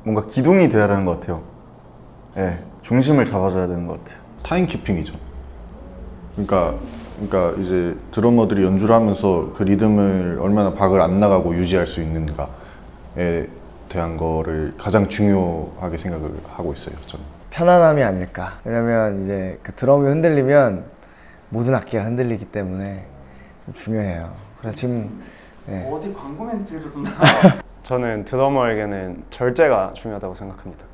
뭔가 기둥이 돼야 되는 것 같아요. 네, 중심을 잡아줘야 되는 것 같아요. 타임키핑이죠. 그러니까 이제 드러머들이 연주를 하면서 그 리듬을 얼마나 박을 안 나가고 유지할 수 있는가에 대한 거를 가장 중요하게 생각을 하고 있어요, 저는. 편안함이 아닐까. 왜냐면 이제 그 드럼이 흔들리면 모든 악기가 흔들리기 때문에 좀 중요해요. 그래서 지금 네. 어디 광고 멘트로 좀 저는 드러머에게는 절제가 중요하다고 생각합니다.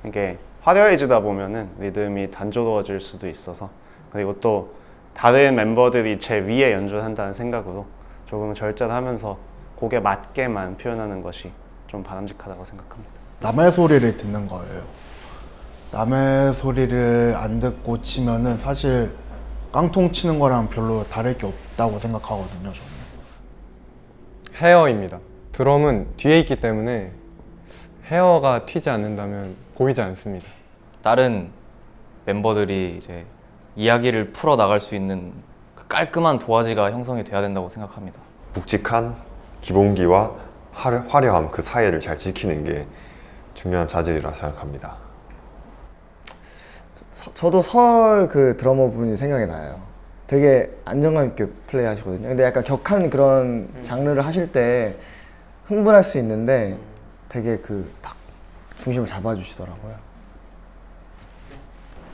이게 화려해지다 보면은 리듬이 단조로워질 수도 있어서, 그리고 또 다른 멤버들이 제 위에 연주를 한다는 생각으로 조금 절제를 하면서 곡에 맞게만 표현하는 것이 좀 바람직하다고 생각합니다. 남의 소리를 듣는 거예요. 남의 소리를 안 듣고 치면은 사실 깡통 치는 거랑 별로 다를 게 없다고 생각하거든요, 저는. 헤어입니다. 드럼은 뒤에 있기 때문에 헤어가 튀지 않는다면 보이지 않습니다. 다른 멤버들이 이제 이야기를 풀어 나갈 수 있는 그 깔끔한 도화지가 형성이 돼야 된다고 생각합니다. 묵직한 기본기와 화려함 그 사이를 잘 지키는 게 중요한 자질이라 생각합니다. 저도 설 그 드러머 분이 생각이 나요. 되게 안정감 있게 플레이 하시거든요. 근데 약간 격한 그런 장르를 하실 때 흥분할 수 있는데 되게 그 딱 중심을 잡아주시더라고요.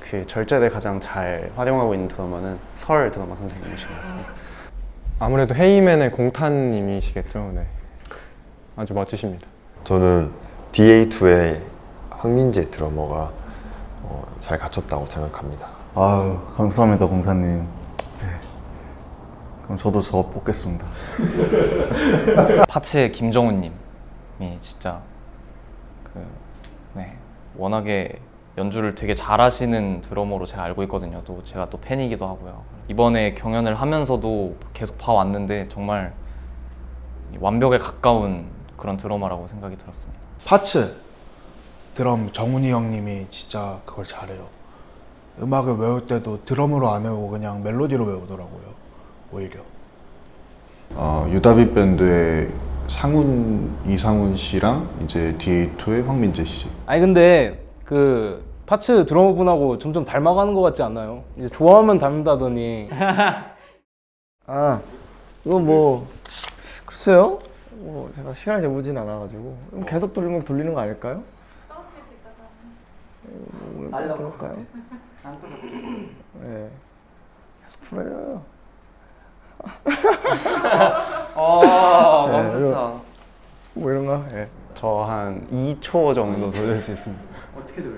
그 절제를 가장 잘 활용하고 있는 드러머는 설 드러머 선생님이신 것 같습니다. 아무래도 헤이맨의 공탄님이시겠죠. 네. 아주 멋지십니다. 저는 DA2의 황민재 드러머가 잘 갖췄다고 생각합니다. 아유, 감사합니다, 공사님. 네. 그럼 저도 저 뽑겠습니다. 파츠의 김정훈님이 진짜 워낙에 연주를 되게 잘하시는 드러머로 제가 알고 있거든요. 또 제가 또 팬이기도 하고요. 이번에 경연을 하면서도 계속 봐왔는데 정말 완벽에 가까운 그런 드러머라고 생각이 들었습니다. 파츠 드럼 정훈이 형님이 진짜 그걸 잘해요. 음악을 외울 때도 드럼으로 안 외우고 그냥 멜로디로 외우더라고요, 오히려. 유다비 밴드의 이상훈 씨랑 이제 DA2의 황민재 씨. 아니 근데 그 파츠 드러머분하고 점점 닮아가는 것 같지 않나요? 이제 좋아하면 닮는다더니. 아, 이거 뭐 글쎄요. 뭐 제가 시간이 재보진 않아가지고 계속 돌리는 거 아닐까요? 그럴까요? 네, 계속 풀어요. 멈췄어. 뭐 이런 거. 네. 저 한 2초 정도 돌릴 수 있습니다. 어떻게 돌려?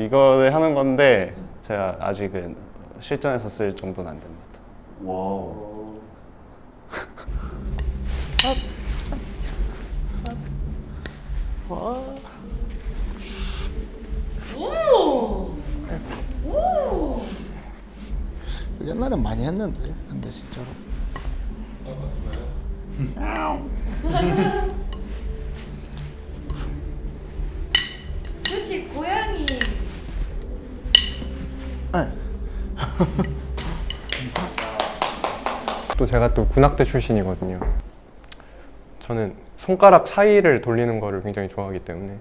이거를 하는 건데 제가 아직은 실전에서 쓸 정도는 안 됩니다. 옛날엔 많이 했는데, 근데 진짜로. 솔직히 고양이. 또 제가 또 군악대 출신이거든요. 저는 손가락 사이를 돌리는 거를 굉장히 좋아하기 때문에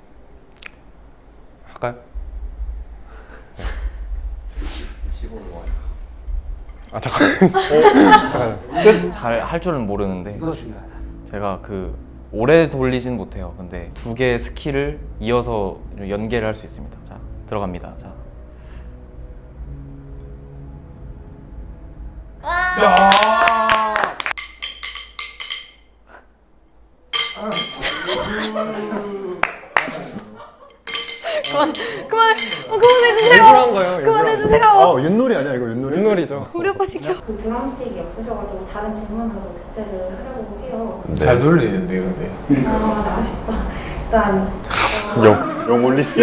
할까요? 아 잠깐. 잘 할 줄은 모르는데 이거 중요하다. 제가 그 오래 돌리진 못해요. 근데 두 개의 스킬을 이어서 연계를 할 수 있습니다. 자, 들어갑니다. 자. 그만해주세요. 일부러 한 거예요. 일부러 한 그만해주세요. 윷놀이 아니야 이거 윷놀이? 윷놀이죠. 우리 오빠 지켜. 그 드럼스틱이 없으셔가지고 다른 질문으로 대체를 하려고 해요. 잘 돌리는데 근데. 아, 아쉽다. 일단 영 올리스.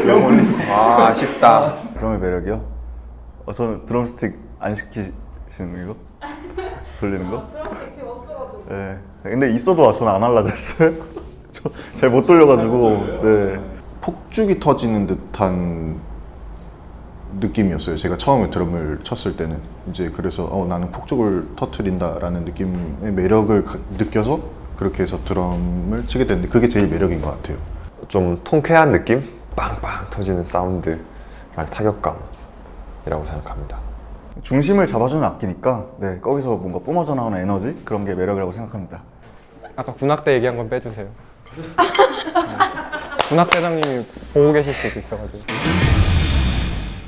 영 올리스. 아, 아쉽다. 드럼의 매력이요? 저는 드럼스틱 안 시키시는 이거? 돌리는 거? 드럼스틱 지금 없어가지고. 네. 근데 있어도 저는 안 하려고 그랬어요. 저 잘 못 돌려가지고. 네. 폭죽이 터지는 듯한 느낌이었어요. 제가 처음에 드럼을 쳤을 때는 이제 그래서 나는 폭죽을 터트린다라는 느낌의 매력을 느껴서 그렇게 해서 드럼을 치게 됐는데 그게 제일 매력인 것 같아요. 좀 통쾌한 느낌? 빵빵 터지는 사운드랑 타격감이라고 생각합니다. 중심을 잡아주는 악기니까 네, 거기서 뭔가 뿜어져 나오는 에너지 그런 게 매력이라고 생각합니다. 아까 군악대 얘기한 건 빼주세요. 군악대장님이 보고 계실 수도 있어가지고.